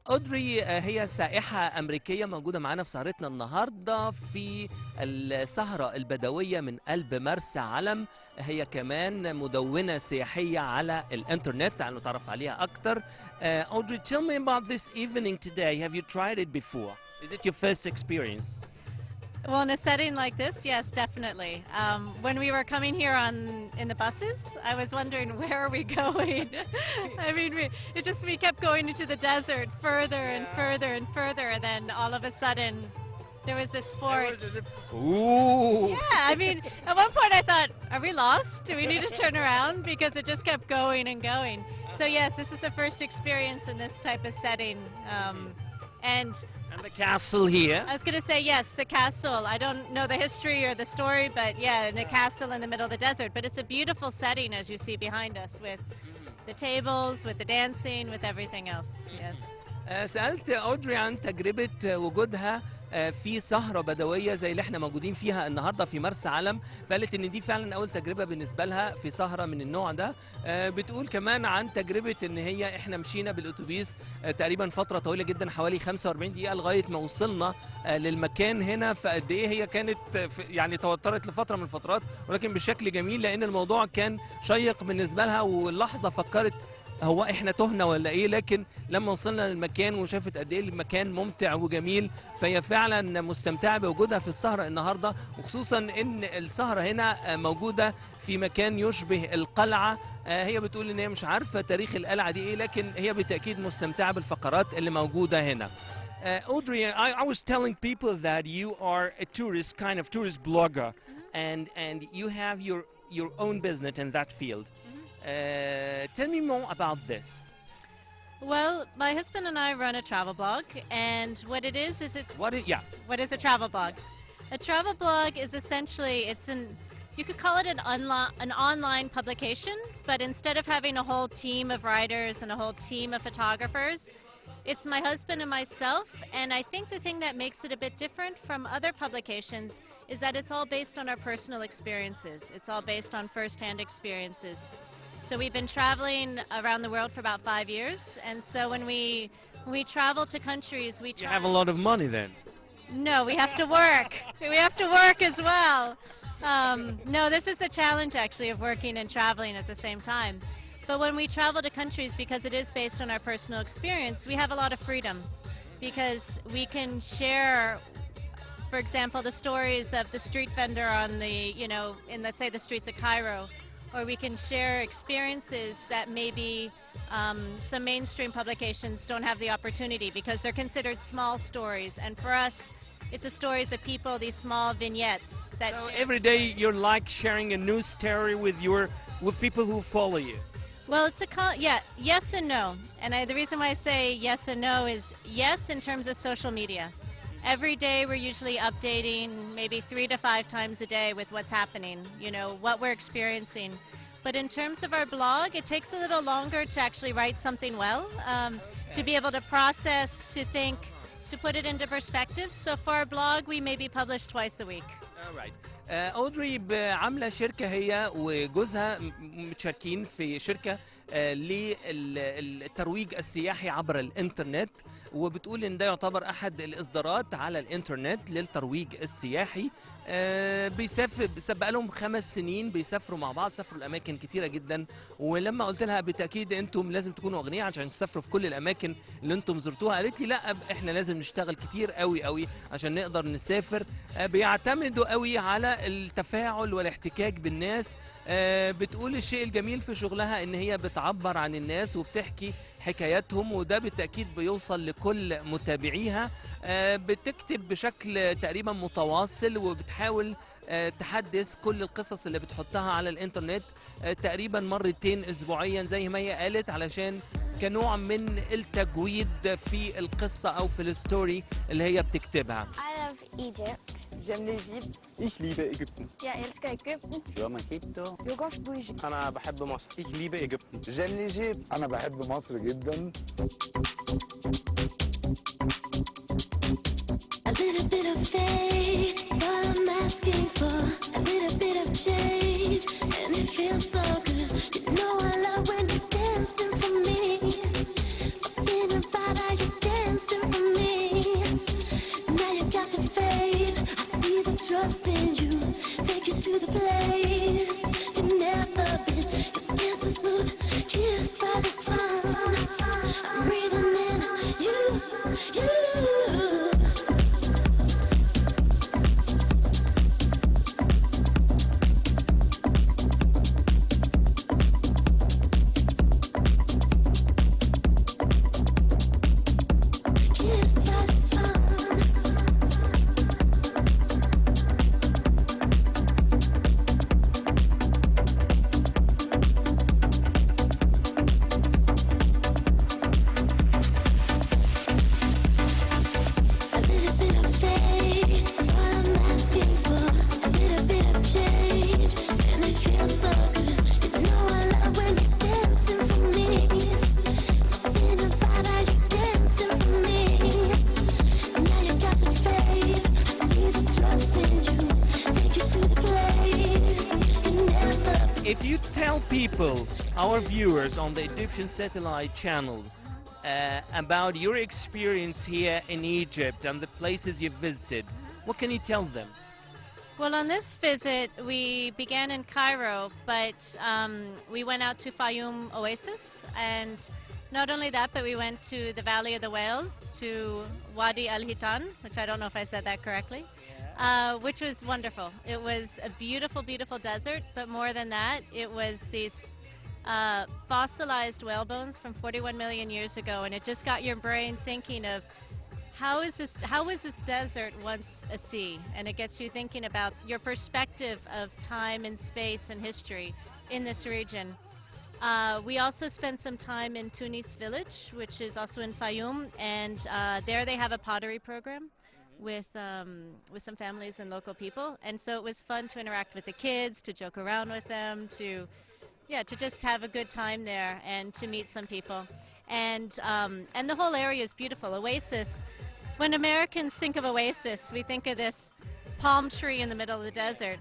أودري هي سائحة أمريكية موجودة معانا في سهرتنا النهاردة في السهرة البدوية من قلب مرسى علم. هي كمان مدونة سياحية على الإنترنت، تعالوا نتعرف عليها أكتر. Audrey, tell me about this evening today. Have you tried it before? Is it your first experience? Well, in a setting like this, yes, definitely. When we were coming here in the buses, I was wondering, where are we going? I mean, we kept going into the desert further and further and further, and then all of a sudden, there was this fort. Ooh! Yeah, I mean, at one point I thought, are we lost? Do we need to turn around? Because it just kept going and going. So yes, this is the first experience in this type of setting. And the castle here. I was going to say, yes, the castle. I don't know the history or the story, but yeah, in a castle in the middle of the desert. But it's a beautiful setting, as you see behind us, with the tables, with the dancing, with everything else. Yes. سألت أودري عن تجربة وجودها في سهرة بدوية زي اللي احنا موجودين فيها النهاردة في مرسى علم، فقالت ان دي فعلا اول تجربة بالنسبة لها في سهرة من النوع ده. بتقول كمان عن تجربة ان هي احنا مشينا بالاتوبيس تقريبا فترة طويلة جدا، حوالي 45 دقيقة لغاية ما وصلنا للمكان هنا. فقد ايه هي كانت يعني توترت لفترة من الفترات، ولكن بشكل جميل لان الموضوع كان شيق بالنسبة لها، واللحظة فكرت هو احنا تهنا ولا ايه، لكن لما وصلنا للمكان وشافت قد ايه المكان ممتع وجميل، فهي فعلا مستمتعه بوجودها في السهره النهارده، وخصوصا ان السهره هنا موجوده في مكان يشبه القلعه. هي بتقول ان هي مش عارفه تاريخ القلعه دي ايه، لكن هي بالتاكيد مستمتعه بالفقرات اللي موجوده هنا. Audrey, I was telling people that you are a tourist, kind of tourist blogger, and you have your own business in that field. Tell me more about this. Well, my husband and I run a travel blog, and what it is what is a travel blog? A travel blog is essentially, you could call it an online publication, but instead of having a whole team of writers and a whole team of photographers, it's my husband and myself. And I think the thing that makes it a bit different from other publications is that it's all based on our personal experiences. It's all based on first-hand experiences. So we've been traveling around the world for about 5 years, and so when we travel to countries, You have a lot of money then. No, we have to work. We have to work as well. No, this is a challenge actually of working and traveling at the same time. But when we travel to countries, because it is based on our personal experience, we have a lot of freedom, because we can share, for example, the stories of the street vendor on in, let's say, the streets of Cairo. Or we can share experiences that maybe some mainstream publications don't have the opportunity, because they're considered small stories. And for us, it's the stories of people, these small vignettes. So every day you're like sharing a new story with people who follow you. Well, it's yes and no. And the reason why I say yes and no is yes in terms of social media. Every day we're usually updating maybe 3 to 5 times a day with what's happening, what we're experiencing. But in terms of our blog, it takes a little longer to actually write something well, to be able to process, to think, to put it into perspective. So for our blog, we maybe publish twice a week. All right. أودري عاملة شركة هي وجوزها متشاركين في شركة للترويج السياحي عبر الإنترنت، وبتقول إن ده يعتبر أحد الإصدارات على الإنترنت للترويج السياحي. بقى لهم 5 سنين بيسافروا مع بعض، سافروا الأماكن كتيرة جدا. ولما قلت لها بالتأكيد أنتم لازم تكونوا أغنياء عشان تسافروا في كل الأماكن اللي أنتم زرتوها، قالت لي لا، إحنا لازم نشتغل كتير قوي قوي عشان نقدر نسافر. بيعتمدوا قوي على التفاعل والاحتكاك بالناس. بتقول الشيء الجميل في شغلها ان هي بتعبر عن الناس وبتحكي حكاياتهم، وده بالتأكيد بيوصل لكل متابعيها. بتكتب بشكل تقريبا متواصل، وبتحاول تحدث كل القصص اللي بتحطها على الانترنت تقريبا 2 مرات أسبوعيا زي ما هي قالت، علشان كنوع من التجويد في القصة او في الستوري اللي هي بتكتبها. I love Egypt. J'aime l'Égypte. Ich liebe Ägypten. Jeg elsker Egypten. J'aime Egitto. Jeg gosto do Egito. أنا بحب مصر. Ich liebe Ägypten. J'aime l'Égypte. أنا بحب مصر جدا. A little bit of faith is all I'm asking for. A little bit of change, and it feels so good. You know I love when you're dancing for me. Something about how you dancing for me. Now you got the faith, I see the trust in you. Take you to the place you've never been. Your skin so smooth, kissed by the sun. I'm breathing in you, you. If you tell people, our viewers on the Egyptian satellite channel, about your experience here in Egypt and the places you've visited, what can you tell them? Well, on this visit, we began in Cairo, but we went out to Fayoum Oasis, and not only that, but we went to the Valley of the Whales, to Wadi al-Hitan, which I don't know if I said that correctly, which was wonderful. It was a beautiful, beautiful desert, but more than that, it was these fossilized whale bones from 41 million years ago, and it just got your brain thinking of how was this desert once a sea? And it gets you thinking about your perspective of time and space and history in this region. We also spent some time in Tunis village, which is also in Fayoum, and there they have a pottery program with some families and local people. And so it was fun to interact with the kids, to joke around with them, to just have a good time there and to meet some people. And the whole area is beautiful. Oasis. When Americans think of oasis, we think of this palm tree in the middle of the desert.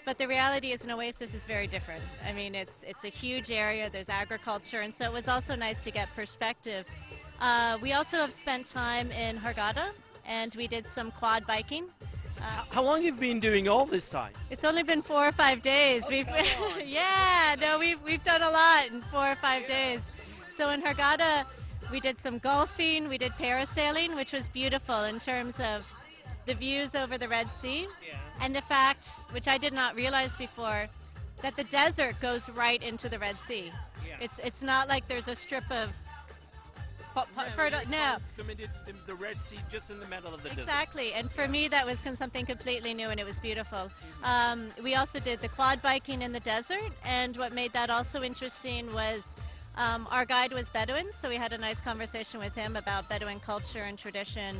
But the reality is an oasis is very different. I mean, it's a huge area, there's agriculture, and so it was also nice to get perspective. We also have spent time in Hurghada, and we did some quad biking. How long have you been doing all this time? It's only been 4 or 5 days. We've done a lot in 4 or 5 days. So in Hurghada, we did some golfing, we did parasailing, which was beautiful in terms of the views over the Red Sea, and the fact, which I did not realize before, that the desert goes right into the Red Sea. It's not like there's a strip of no. The Red Sea just in the middle of the desert. Exactly, and for me that was something completely new, and it was beautiful. We also did the quad biking in the desert, and what made that also interesting was our guide was Bedouin, so we had a nice conversation with him about Bedouin culture and tradition.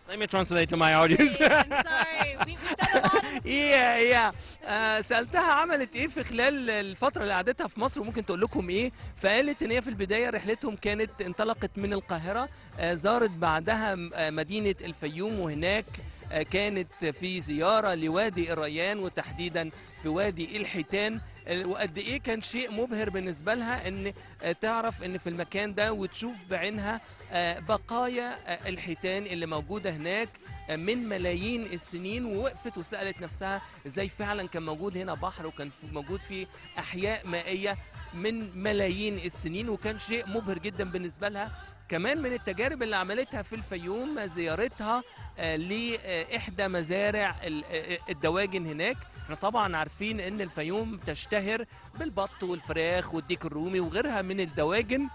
Let me translate to my audience. I'm sorry, we've done a lot of... سألتها عملت ايه في خلال الفترة اللي قعدتها في مصر وممكن تقول لكم ايه. فقالت ان هي في البداية رحلتهم كانت انطلقت من القاهرة، زارت بعدها مدينة الفيوم، وهناك كانت في زيارة لوادي الريان وتحديدا في وادي الحيتان. وقد ايه كان شيء مبهر بالنسبه لها ان تعرف ان في المكان ده وتشوف بعينها بقايا الحيتان اللي موجوده هناك من ملايين السنين، ووقفت وسالت نفسها ازاي فعلا كان موجود هنا بحر وكان موجود فيه احياء مائيه من ملايين السنين، وكان شيء مبهر جدا بالنسبه لها. كمان من التجارب اللي عملتها في الفيوم زيارتها لإحدى مزارع الدواجن هناك. احنا طبعا عارفين ان الفيوم تشتهر بالبط والفراخ والديك الرومي وغيرها من الدواجن.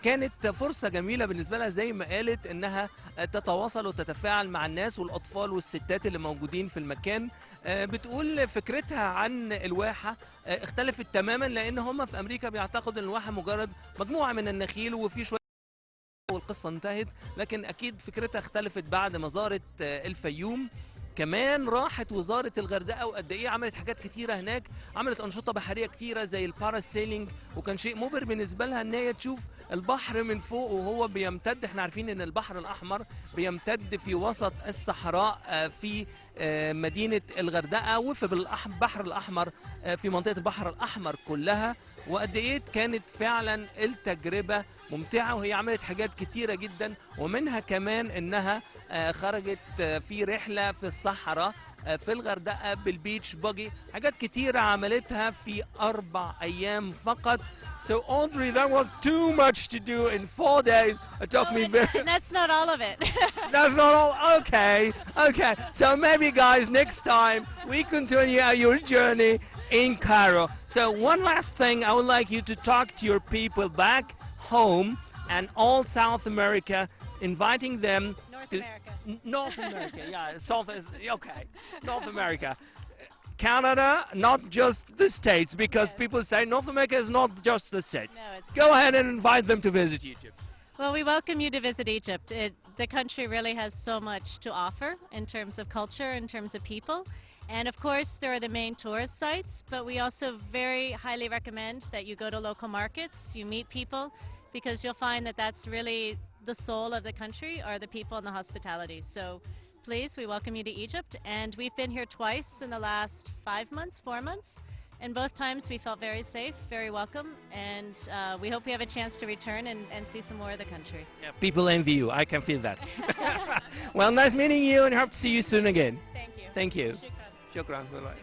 كانت فرصة جميلة بالنسبة لها زي ما قالت انها تتواصل وتتفاعل مع الناس والاطفال والستات اللي موجودين في المكان. بتقول فكرتها عن الواحة اختلفت تماما، لان هم في امريكا بيعتقدوا ان الواحة مجرد مجموعة من النخيل وفي شوية والقصة انتهت، لكن اكيد فكرتها اختلفت بعد ما زارت الفيوم. كمان راحت وزارة الغردقة، وقد ايه عملت حاجات كتيرة هناك، عملت أنشطة بحرية كتيرة زي الباراسيلينج، وكان شيء مبهر بالنسبة لها ان هي تشوف البحر من فوق وهو بيمتد. احنا عارفين ان البحر الأحمر بيمتد في وسط الصحراء في مدينة الغردقة، وفي البحر الأحمر في منطقة البحر الأحمر كلها. وقد ايه كانت فعلا التجربه ممتعه، وهي عملت حاجات كتيره جدا، ومنها كمان انها خرجت في رحله في الصحراء في الغردقه بالبيتش باجي، حاجات كتيره عملتها في 4 أيام فقط. So Audrey, that was too much to do in 4 days. It took me very... And that's not all of it. That's not all. Okay. Okay. So maybe, guys, next time we continue your journey in Cairo. So one last thing, I would like you to talk to your people back home and all South America, inviting them North to America. North America. Yeah, South is okay. North America. Canada, not just the States, because Yes. people say North America is not just the States. No, it's Go ahead and invite them to visit Egypt. Well, we welcome you to visit Egypt. The country really has so much to offer in terms of culture, in terms of people. And of course, there are the main tourist sites, but we also very highly recommend that you go to local markets, you meet people, because you'll find that that's really the soul of the country, are the people and the hospitality. So please, we welcome you to Egypt. And we've been here twice in the last 4 months. And both times we felt very safe, very welcome, and we hope we have a chance to return and see some more of the country. Yeah, people envy you. I can feel that. Well, nice meeting you, and hope to see you soon again. Thank you. Thank you. Shukran. Shukran. Bye-bye.